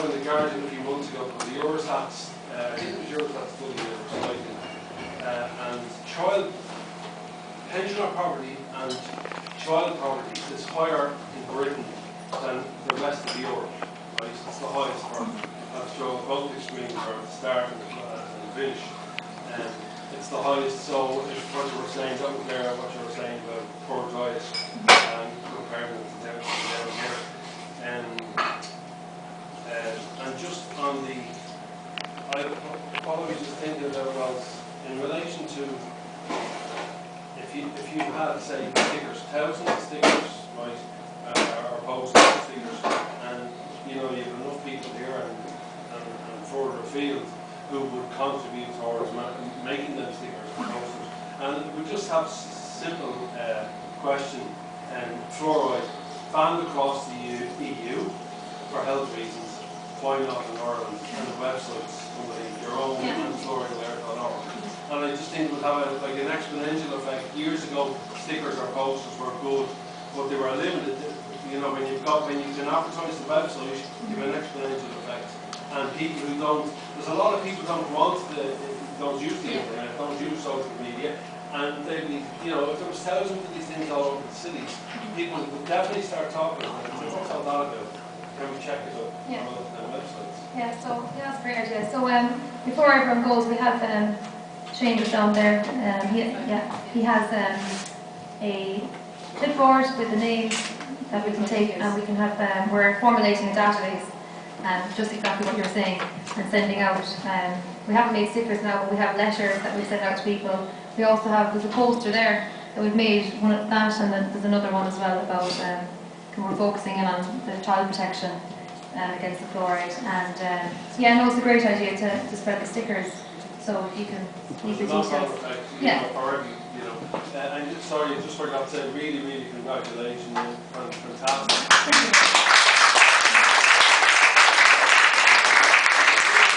out in the Guardian a few months ago for the Eurostats, I think it was Eurostats study they were citing, and child pensioner poverty and child poverty is higher in Britain than the rest of Europe. Right? It's the highest for both extremes, or the start and the finish. It's the highest. So if what you were saying, that was there, what you were saying about poor diet and comparing it to down here. And just on the, what I was just thinking about was in relation to if you had, say, stickers, thousands of stickers, right, or postal stickers, and you know you have enough people here and further afield who would contribute towards making them stickers and posters. And we just have simple question: fluoride banned across the EU for health reasons. Why not in Ireland? And the websites, your own and fluoridealert.org. And I just think it would have like an exponential effect. Years ago, stickers or posters were good, but they were limited. You know, when you can advertise the website, you have an exponential effect. And people who there's a lot of people don't use the internet, don't use social media, and they'd be, you know, if there was thousands of these things all over the cities, people would definitely start talking about it. So what's all that about? Can we check it out on the websites? Yeah, so that's a great idea. So before everyone goes, we have Shane is down there. He has a clipboard with the names that we can take, and we can have. We're formulating a database, just exactly what you're saying, and sending out. We haven't made stickers now, but we have letters that we send out to people. We also have there's a poster there that we've made, one of that, and then there's another one as well about. We're focusing in on the child protection against the fluoride, and yeah, no, it's a great idea to spread the stickers. So if you can leave the details. Yeah. And sorry, I just forgot to say, really congratulations, fantastic. Thank you.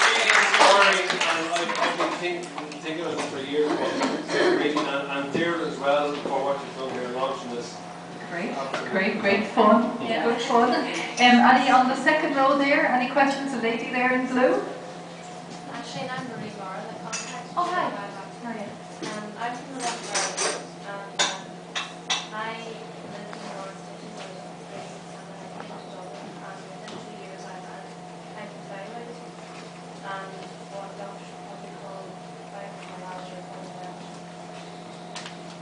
Really inspiring, and I've been thinking of this for years, really, and Deirdre as well for what you've done here, launching this. Great fun. Yeah, good fun. Any on the second row there? Any questions? The lady there in blue. Actually, I'm Marie Barr, the contact. Oh, hi. Maria. I'm from the West of Ireland, and I lived in the North in 2003, and then I came to Dublin, and within 2 years I had hypothyroid, and what doctors probably call fibromyalgia or polymyalgia.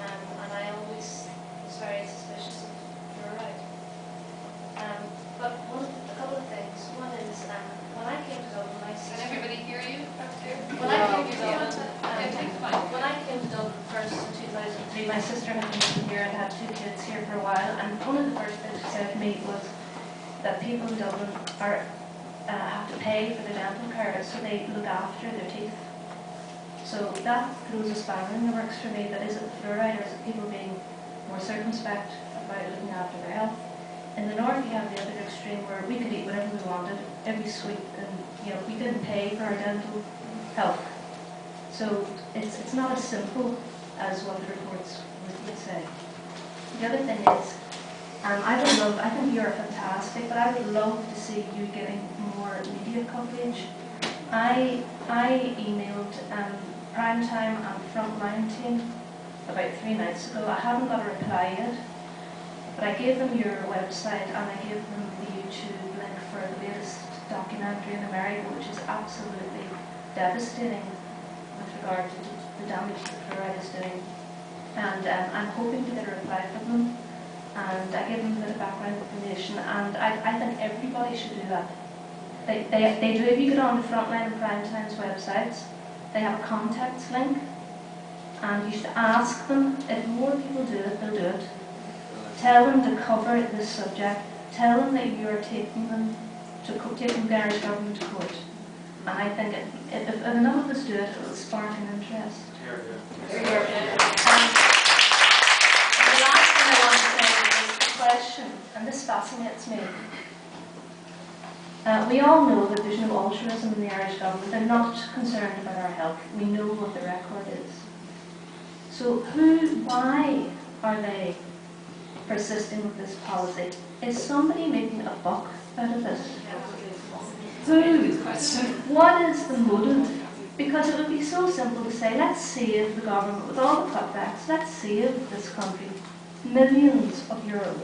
And I always was very suspicious of fluoride. But a couple of things. One is when I came to Dublin, my sister. Can everybody hear you up there? When I came to Dublin first in 2003, my sister had been living here and had 2 kids here for a while. And one of the first things she said to me was that people in Dublin have to pay for their dental care, so they look after their teeth. So that throws a spanner in the works for me. That is it fluoride, or is it people being more circumspect about looking after their health? In the north, you have the other extreme where we could eat whatever we wanted, every sweet, and we didn't pay for our dental health. So it's not as simple as what the reports would say. The other thing is, I think you're fantastic, but I would love to see you getting more media coverage. I emailed Primetime and Frontline team about 3 nights ago. I haven't got a reply yet. But I gave them your website, and I gave them the YouTube link for the latest documentary in America, which is absolutely devastating with regard to the damage that fluoride is doing. And I'm hoping to get a reply from them. And I gave them a bit of background information, and I think everybody should do that. They do. If you go on the Frontline and Primetime's websites, they have a contacts link, and you should ask them. If more people do it, they'll do it. Tell them to cover this subject. Tell them that you're taking them to taking the Irish government to court. And I think if enough of us do it, it will spark an interest. And the last thing I want to say is the question, and this fascinates me. We all know that there's no altruism in the Irish government. They're not concerned about our health. We know what the record is. So why are they persisting with this policy? Is somebody making a buck out of this? food. What is the motive? Because it would be so simple to say, let's save the government with all the cutbacks, let's save this country millions of euros.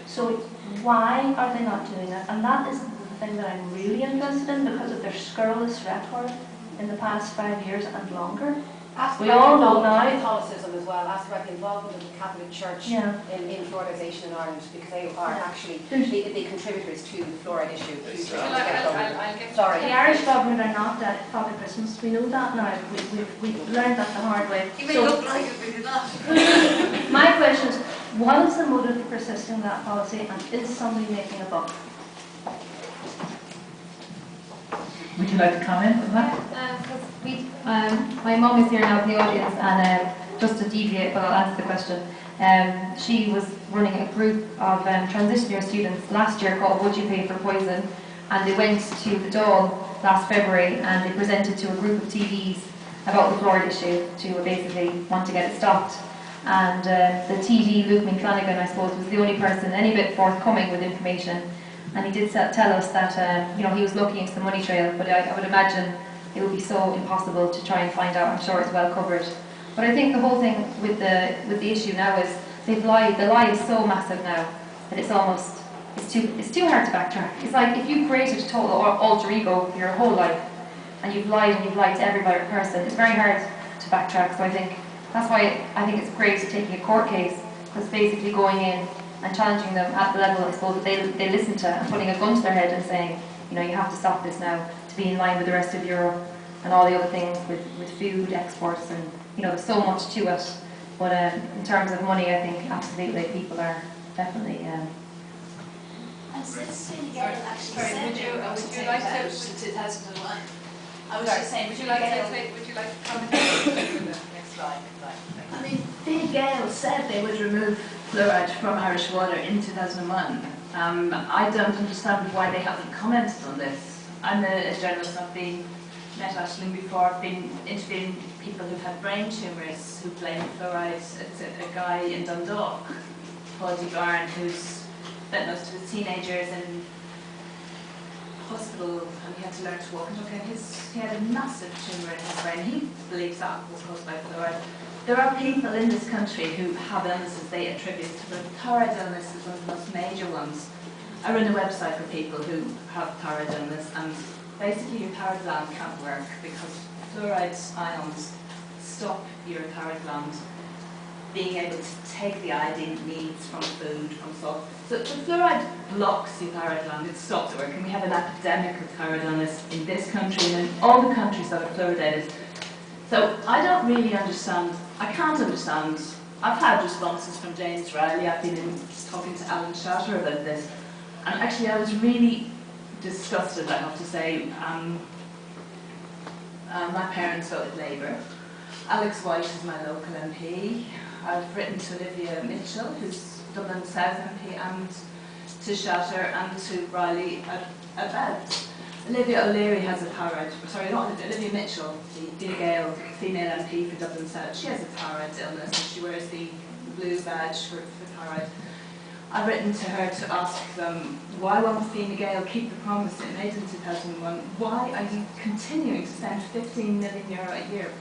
So why are they not doing it? And that is the thing that I'm really interested in, because of their scurrilous record in the past 5 years and longer. We all know now. Catholicism as well. Ask about the involvement of the Catholic Church in fluoridisation in Ireland, because they are actually the contributors to the fluoride issue. Sorry. The Irish government are not that Father Christmas. We know that now. We've learned that the hard way. You may look like it, but you're not. My question is, what is the motive for persisting that policy, and is somebody making a buck? Would you like to comment on that? My mum is here now in the audience, and just to deviate, but I'll answer the question. She was running a group of transition year students last year called Would You Pay for Poison, and they went to the Dáil last February and they presented to a group of TDs about the fluoride issue to basically want to get it stopped. And the TD, Luke Flanagan, I suppose, was the only person any bit forthcoming with information. And he did tell us that he was looking into the money trail, but I would imagine it would be so impossible to try and find out. I'm sure it's well covered. But I think the whole thing with the issue now is they've lied. The lie is so massive now that it's too hard to backtrack. It's like if you created a total alter ego for your whole life, and you've lied to every person, it's very hard to backtrack. So I think that's why I think it's great taking a court case, because basically going in and challenging them at the level, I suppose, that they listen to, and putting a gun to their head and saying, you have to stop this now to be in line with the rest of Europe and all the other things with food exports, and there's so much to it. But in terms of money, I think absolutely people are definitely. And since Gael actually said would you like to? 2001. I was just saying, would you like to comment on the next slide? I mean, Fine Gael said they would remove fluoride from Irish water in 2001. I don't understand why they haven't commented on this. I'm a journalist. I've met Aisling before. I've been interviewing people who've had brain tumours who blame fluoride. It's a guy in Dundalk, Fluoride Girl, who's spent most of his teenagers in hospital, and he had to learn to walk and talk. And he had a massive tumour in his brain. He believes that was caused by fluoride. There are people in this country who have illnesses they attribute to the thyroid illness is one of the most major ones. I run a website for people who have thyroid illness, and basically your thyroid gland can't work because fluoride ions stop your thyroid gland being able to take the iodine it needs from food, from salt. So the fluoride blocks your thyroid gland, it stops it working. We have an epidemic of thyroid illness in this country and in all the countries that are fluoridated. So I don't really understand, I can't understand. I've had responses from James Riley, I've been talking to Alan Shatter about this, and actually I was really disgusted, I have to say. My parents voted Labour. Alex White is my local MP. I've written to Olivia Mitchell, who's Dublin South MP, and to Shatter and to Riley about Olivia O'Leary has a thyroid, sorry, not Olivia Mitchell, the Gael female MP for Dublin South. She has a thyroid illness and she wears the blue badge for thyroid. I've written to her to ask them, why won't Fine Gael keep the promise it made in 2001? Why are you continuing to spend €15 million a year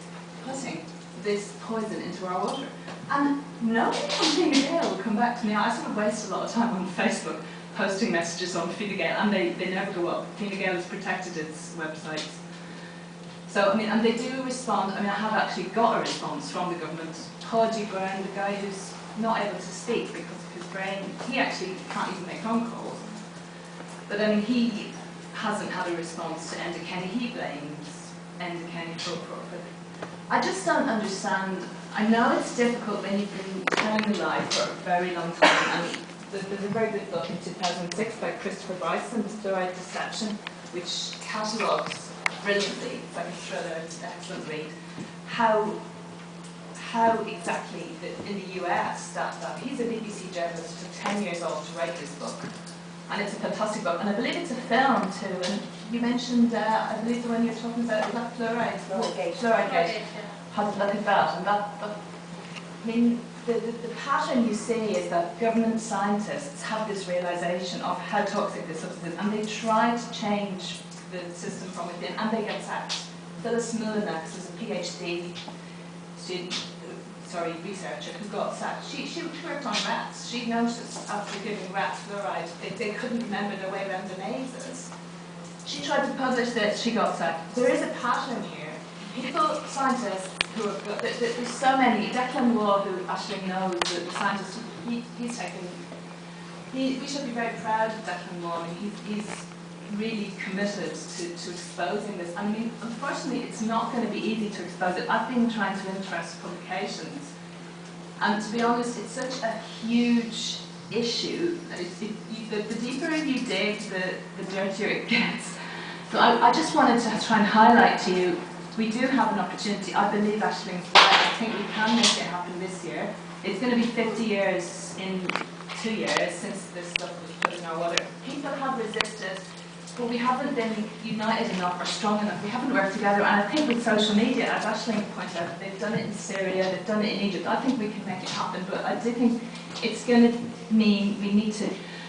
putting this poison into our water? And no one from Fine Gael will come back to me. I sort of waste a lot of time on Facebook posting messages on Fine Gael, and they never go up. Fine Gael has protected its websites. So, I mean, and they do respond. I mean, I have actually got a response from the government. Fluoride Girl, the guy who's not able to speak because of his brain, he actually can't even make phone calls. But I mean, he hasn't had a response to Enda Kenny. He blames Enda Kenny for I just don't understand. I know it's difficult when you've been telling the lie for a very long time. And there's a very good book in 2006 by Christopher Bryson, The Fluoride Deception, which catalogues brilliantly, it's like a thriller, it's an excellent read, how exactly in the US that he's a BBC journalist, it took 10 years old to write this book. And it's a fantastic book, and I believe it's a film too. And you mentioned, I believe the one you're talking about, is that Fluoride? Fluoride Gate. Have a look at that. And I mean, the pattern you see is that government scientists have this realization of how toxic this substance is, and they try to change the system from within, and they get sacked. Phyllis Mullinax is a PhD student, researcher who got sacked. She worked on rats. She noticed after giving rats fluoride, they couldn't remember their way around the mazes. She tried to publish this, she got sacked. There is a pattern here. People, scientists, who are good, there's so many. Declan Wall, who actually knows the scientist, he's taken, we should be very proud of Declan Wall. I mean, he's really committed to exposing this. I mean, unfortunately, it's not going to be easy to expose it. I've been trying to interest publications, and to be honest, it's such a huge issue. The deeper you dig, the dirtier it gets. So I just wanted to try and highlight to you, we do have an opportunity. I believe Ashling's right. I think we can make it happen this year. It's going to be 50 years in 2 years since this stuff was put in our water. People have resisted, but we haven't been united enough or strong enough. We haven't worked together. And I think with social media, as Aisling pointed out, they've done it in Syria, they've done it in Egypt. I think we can make it happen, but I do think it's going to mean we need to,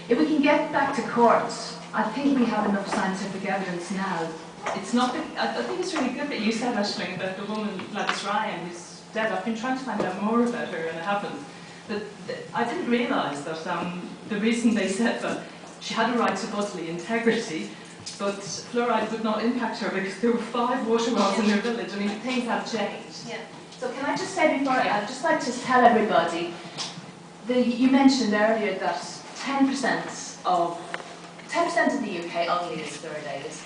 if we can get back to court, I think we have enough scientific evidence now. It's not that, I think it's really good that you said, Aisling, about the woman, Gladys Ryan, who's dead. I've been trying to find out more about her and I haven't. But I didn't realise that the reason they said that she had a right to bodily integrity, but fluoride would not impact her because there were 5 water wells in her village. I mean, things have changed. Yeah. So can I just say before, I'd just like to tell everybody, you mentioned earlier that 10% of the UK only is fluoridated.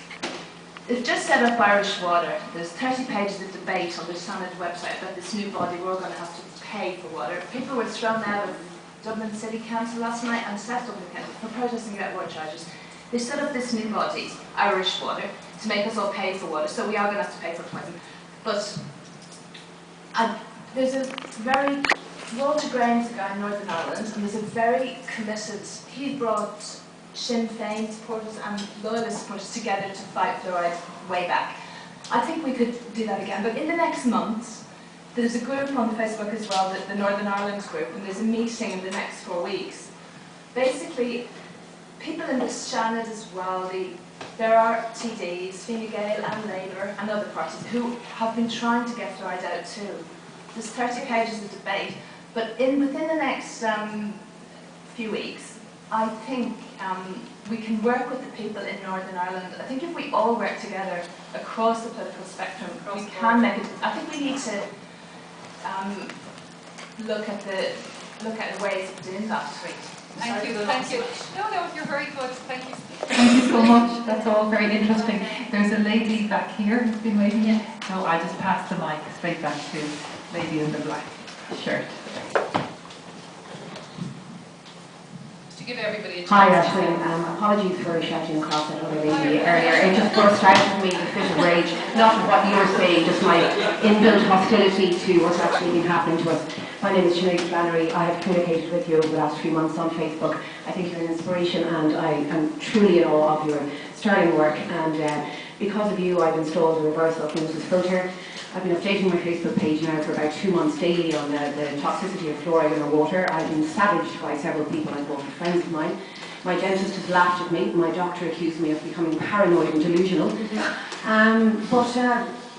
They've just set up Irish Water. There's 30 pages of debate on the Senate website about this new body. We're going to have to pay for water. People were thrown out of Dublin City Council last night and South Dublin Council for protesting about water charges. They set up this new body, Irish Water, to make us all pay for water, so we are going to have to pay for poison. But there's a very, Walter Graham's a guy in Northern Ireland, and there's a very committed, he brought Sinn Féin supporters and loyalist supporters together to fight fluoride way back. I think we could do that again, but in the next month, there's a group on Facebook as well, the Northern Ireland group, and there's a meeting in the next 4 weeks. Basically, people in the Seanad as well, there are TDs, Fine Gael and Labour and other parties who have been trying to get fluoride out too. There's 30 pages of debate, but within the next few weeks, I think we can work with the people in Northern Ireland. I think if we all work together across the political spectrum, we can make it. I think we need to look at the ways of doing that. Thank you. No, you're very good. Thank you. Thank you so much. That's all very interesting. There's a lady back here who's been waiting. So I just pass the mic straight back to the lady in the black shirt. To give everybody a chance. Hi, Aisling. Apologies for shouting across at other lady earlier. It just burst out of me a fit of rage. Not of what you were saying, just my inbuilt hostility to what's actually been happening to us. My name is Sinead Flannery. I have communicated with you over the last few months on Facebook. I think you're an inspiration and I am truly in awe of your sterling work. And because of you, I've installed a reverse osmosis filter. I've been updating my Facebook page now for about 2 months daily on the toxicity of fluoride in our water. I've been savaged by several people I thought were friends of mine. My dentist has laughed at me. My doctor accused me of becoming paranoid and delusional. But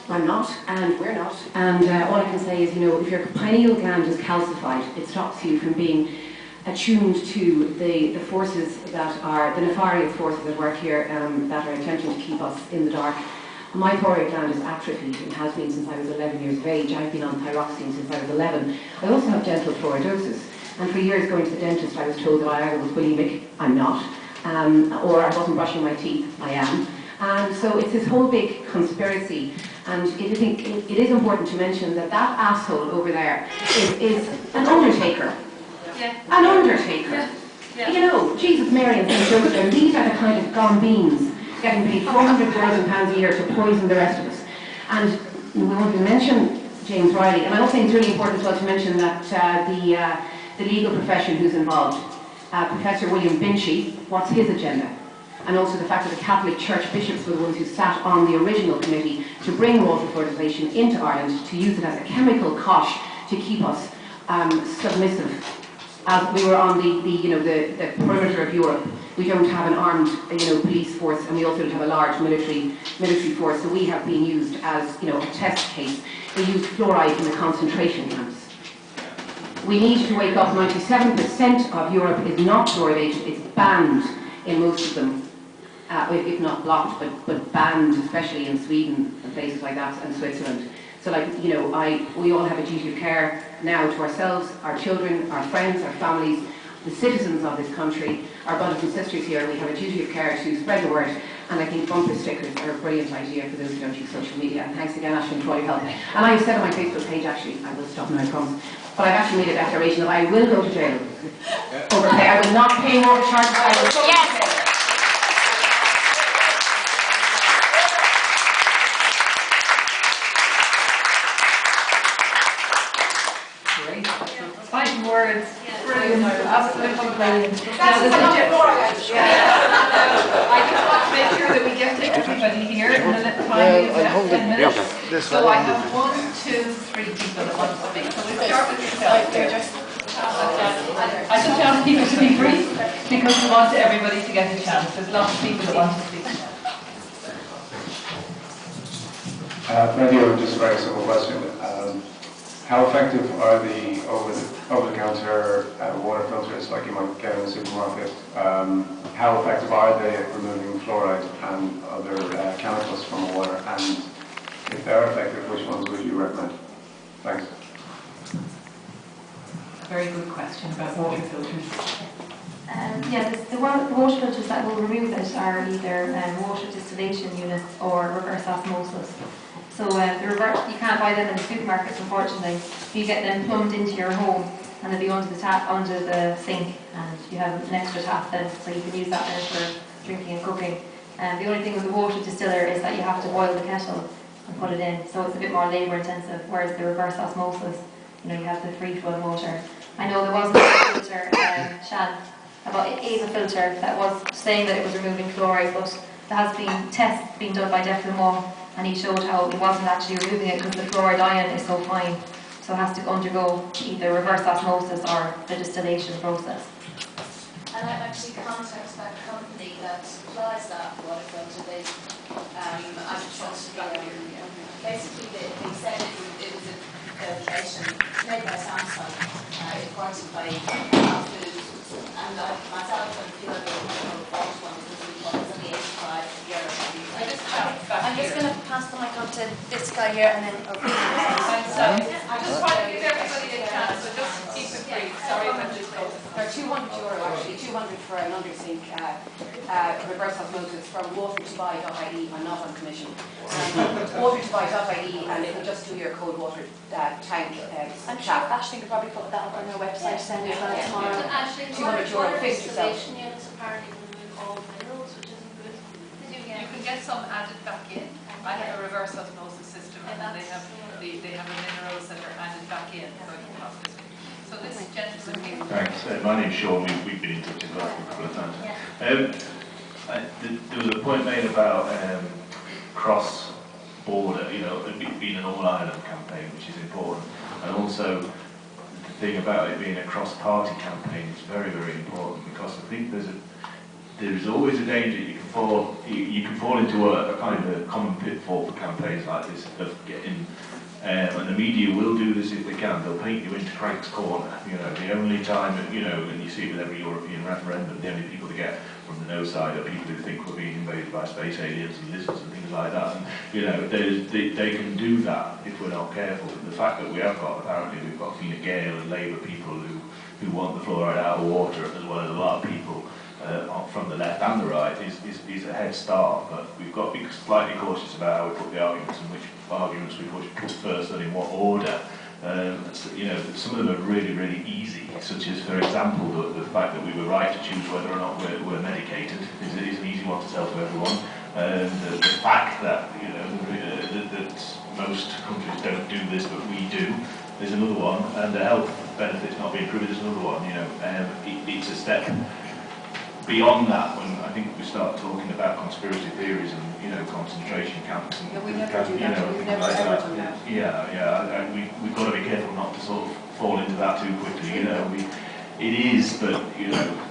I'm not, and we're not. And all I can say is, if your pineal gland is calcified, it stops you from being attuned to the forces that are, the nefarious forces that work here that are attempting to keep us in the dark. My thyroid gland is atrophied and has been since I was 11 years of age. I've been on thyroxine since I was 11. I also have dental fluoridosis. And for years going to the dentist, I was told that I either was bulimic, I'm not, or I wasn't brushing my teeth, I am. And so it's this whole big conspiracy. And I think it is important to mention that that asshole over there is an undertaker. Yeah. An undertaker. Yeah. Jesus, Mary and St. Joseph, these are the kind of gone beans getting paid £400,000 a year to poison the rest of us. And we want to mention James Riley, and I also think it's really important as well to mention that the legal profession who's involved, Professor William Binchy, what's his agenda? And also the fact that the Catholic Church bishops were the ones who sat on the original committee to bring water fluoridation into Ireland, to use it as a chemical cosh to keep us submissive, as we were on the perimeter of Europe. We don't have an armed, police force, and we also don't have a large military force. So we have been used as, a test case. We used fluoride in the concentration camps. We need to wake up. 97% of Europe is not fluoridated. It's banned in most of them, if not blocked, but banned, especially in Sweden and places like that, and Switzerland. So, we all have a duty of care now to ourselves, our children, our friends, our families, the citizens of this country, our brothers and sisters here. We have a duty of care to spread the word, and I think bumper stickers are a brilliant idea for those who don't use social media. And thanks again, Ashton, for all your help. And I have said on my Facebook page, actually, I will stop now, I promise, but I've actually made a declaration that I will go to jail. Overpay. I will not pay more charges. I will go to jail. Fighting words. Brilliant. Absolutely brilliant. I just want to make sure that we get to everybody here in a little time. We have 10 minutes. So I have 1, 2, 3 people that want to speak. So we'll start with yourself. I just ask people to be brief because we want everybody to get a chance. There's lots of people that want to speak. Maybe I would just very simple question. How effective are the over-the-counter water filters like you might get in a supermarket? How effective are they at removing fluoride and other chemicals from the water? And if they're effective, which ones would you recommend? Thanks. Very good question about water filters. The water filters that will remove it are either water distillation units or reverse osmosis. So you can't buy them in the supermarkets, unfortunately. You get them plumbed into your home, and they'll be under the tap, under the sink, and you have an extra tap then, so you can use that then for drinking and cooking. The only thing with the water distiller is that you have to boil the kettle and put it in, so it's a bit more labour intensive, whereas the reverse osmosis, you have the free flow motor. I know there was a filter, Shan, about Ava filter that was saying that it was removing fluoride, but there has been tests being done by Declan Moore, and he showed how it wasn't actually removing it because the fluoride ion is so fine, so it has to undergo either reverse osmosis or the distillation process. And I've actually contacted that company that supplies that water filter. Basically they said it was a filtration made by Samsung, imported by food, and myself and a few other people bought one because we thought it was only €85. I'm just going to pass the mic on to this guy here and then over to Thanks, I just want to give everybody a chance, so just keep it brief. Sorry if I'm just going. They're €200 actually, 200 for an under-sink reverse osmosis from watertobuy.ie. I'm not on commission. Watertobuy.ie, and it will just do your cold water tank. I'm sure Aisling could probably put that up on her website tomorrow. €200 water fix yourself. distillation units apparently remove all minerals, which isn't good. You can get some added back in. I have a reverse osmosis system, and they have the minerals that are added back in. So this gentleman here. Thanks. My name's Sean. We've been in touch with a couple of times. There was a point made about cross-border, it being an all-Ireland campaign, which is important, and also the thing about it being a cross-party campaign is very, very important, because I think there's always a danger you can fall into a kind of a common pitfall for campaigns like this of getting. And the media will do this if they can. They'll paint you into Craig's corner. The only time, and you see it with every European referendum, the only people that get from the no side are people who think we're being invaded by space aliens and lizards and things like that. And, they can do that if we're not careful. The fact that we've got Gael and Labour people who want the fluoride out of water, as well as a lot of people from the left and the right, is a head start. But we've got to be slightly cautious about how we put the arguments and which arguments we put first and in what order. Some of them are really, really easy, such as, for example, the fact that we were right to choose whether or not we're medicated is an easy one to sell to everyone. The fact that that most countries don't do this, but we do, is another one, and the health benefits not being proven is another one. It's a step beyond that when I think we start talking about conspiracy theories and concentration camps and we never do that. We've never ever done that. We've got to be careful not to sort of fall into that too quickly. it is, but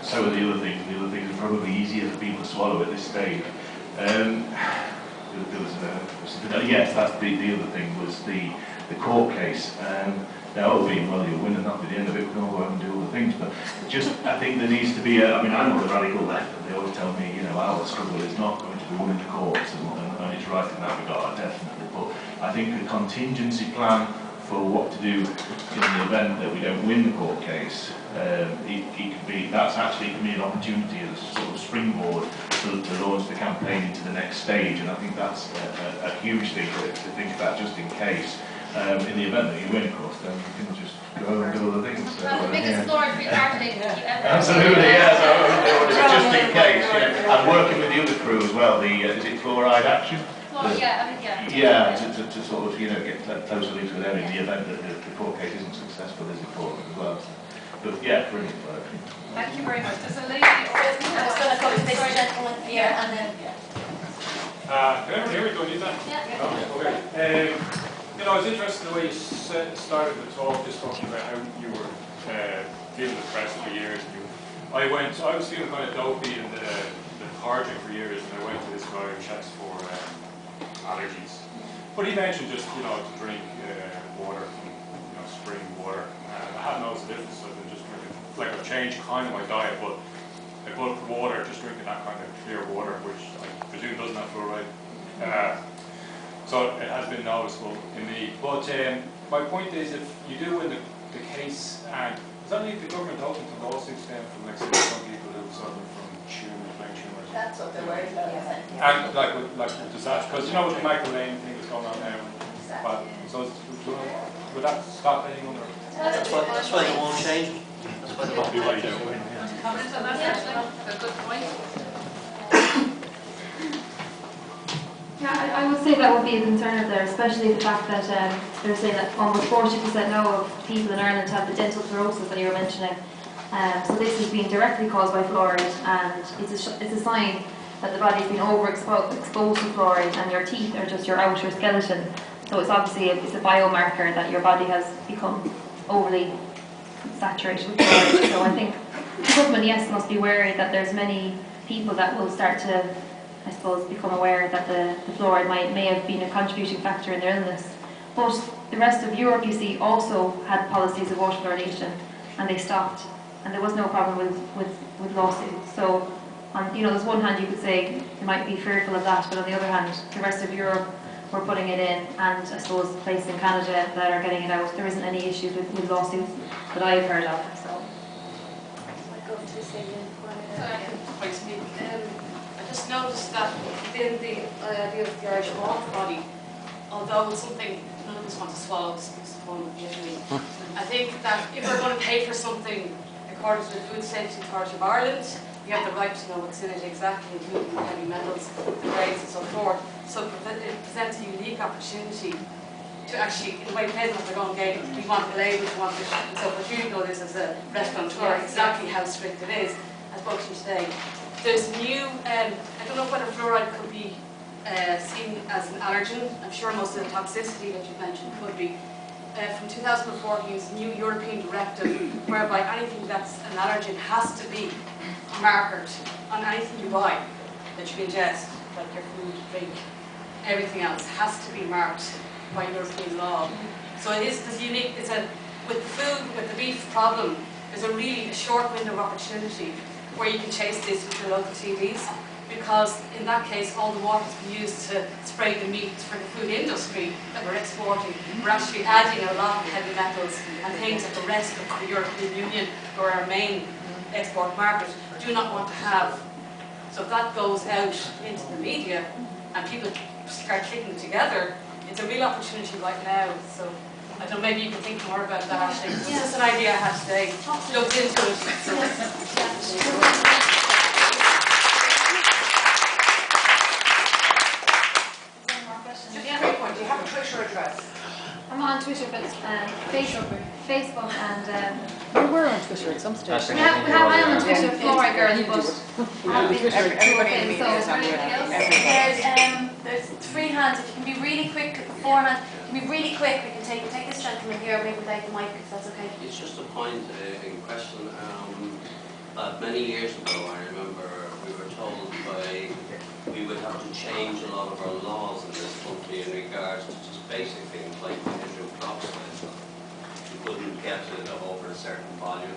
so are the other things. The other things are probably easier for people to swallow at this stage. There was yes, that's the other thing was the court case. Now, all being well, you'll win, and that'll be the end of it. We can all go out and do all the things, but just I think there needs to be I mean, I'm on the radical left, and they always tell me, our struggle is not going to be won in the courts, and it's right in that regard, definitely. But I think a contingency plan for what to do in the event that we don't win the court case, it could be, that's actually for me an opportunity as a sort of springboard to launch the campaign into the next stage, and I think that's a huge thing to think about just in case. In the event that you win, of course, then you can just go and do other things. So, That's the biggest Fluoride marketing ever. Absolutely, yes. Just in case, I'm working with the other crew as well. Is it Fluoride Action? Yeah, to sort of get closer links with them in the event that the court case isn't successful is important as well. But yeah, brilliant work. Thank you very much. There's a lady. Gentleman here and then. Here we go, need that? Yeah. Oh, okay. I was interested in the way you started the talk, just talking about how you were dealing with press for years. I was feeling kind of dopey in the lethargic for years, and I went to this guy who checks for allergies. But he mentioned just, to drink water from, spring water. I haven't noticed a difference. I've been just drinking, like I've changed kind of my diet, but I put water, just drinking that kind of clear water, which I presume doesn't have fluoride. So it has been noticeable in me. But my point is, if you do win the case, and does that leave the government open to lawsuits then from, some people who suffer from brain tumours? That's what they're worried about. And like disaster, because with the Michael Lane thing that's going on now. But so would that stop anyone? Or? That's why they won't change. That's why they won't be right now. Comments on that? That's a good point. Yeah, I would say that would be a concern there, especially the fact that they're saying that almost 40% now of people in Ireland have the dental fluorosis that you were mentioning. So this is being directly caused by fluoride, and it's a sign that the body's been overexposed to fluoride, and your teeth are just your outer skeleton. So it's obviously it's a biomarker that your body has become overly saturated with fluoride. So I think the government, yes, must be wary that there's many people that will start to, I suppose, become aware that the fluoride may have been a contributing factor in their illness. But the rest of Europe, you see, also had policies of water fluoridation, and they stopped, and there was no problem with lawsuits. So, on there's one hand you could say they might be fearful of that, but on the other hand, the rest of Europe were putting it in, and I suppose places in Canada that are getting it out. There isn't any issues with lawsuits that I've heard of. So. I just noticed that within the idea of the Irish water body, although it's something none of us want to swallow, it's fun with me. I think that if we're going to pay for something according to the Food Safety Authority of Ireland, we have the right to know what's in it exactly, including the heavy metals, the grades and so forth. So it presents a unique opportunity to actually, in a way, depends on if they're going Gael, we want the label, we want this, and so forth. You know this as a restaurateur, exactly how strict it is. I spoke to you today. There's new, I don't know whether fluoride could be seen as an allergen. I'm sure most of the toxicity that you mentioned could be. From 2014, it's a new European directive whereby anything that's an allergen has to be marked on anything you buy, that you ingest, like your food, drink, everything else has to be marked by European law. So it is this unique, with the food, with the beef problem, there's a really short window of opportunity where you can chase this with your local TVs, because in that case all the water's been used to spray the meat for the food industry that we're exporting. We're actually adding a lot of heavy metals and things that the rest of the European Union, or our main export market, do not want to have. So if that goes out into the media and people start clicking together, it's a real opportunity right now. So I don't know, maybe you can think more about that actually. It's just an idea I had today. Looked into it. So. Just a quick one, do you have a Twitter address? I'm on Twitter, but Facebook and... We were on Twitter at some stage. I am on Twitter, Fluoride Girl, but I haven't been Everybody in the media is on there. There's three hands, if you can be really quick, four hands, can be really quick, we can take this gentleman here, maybe take the mic, if that's okay. It's just a point in question. Many years ago, I remember we were told we would have to change a lot of our laws in this country in regards to just basic things like the crops. You couldn't get it over a certain volume.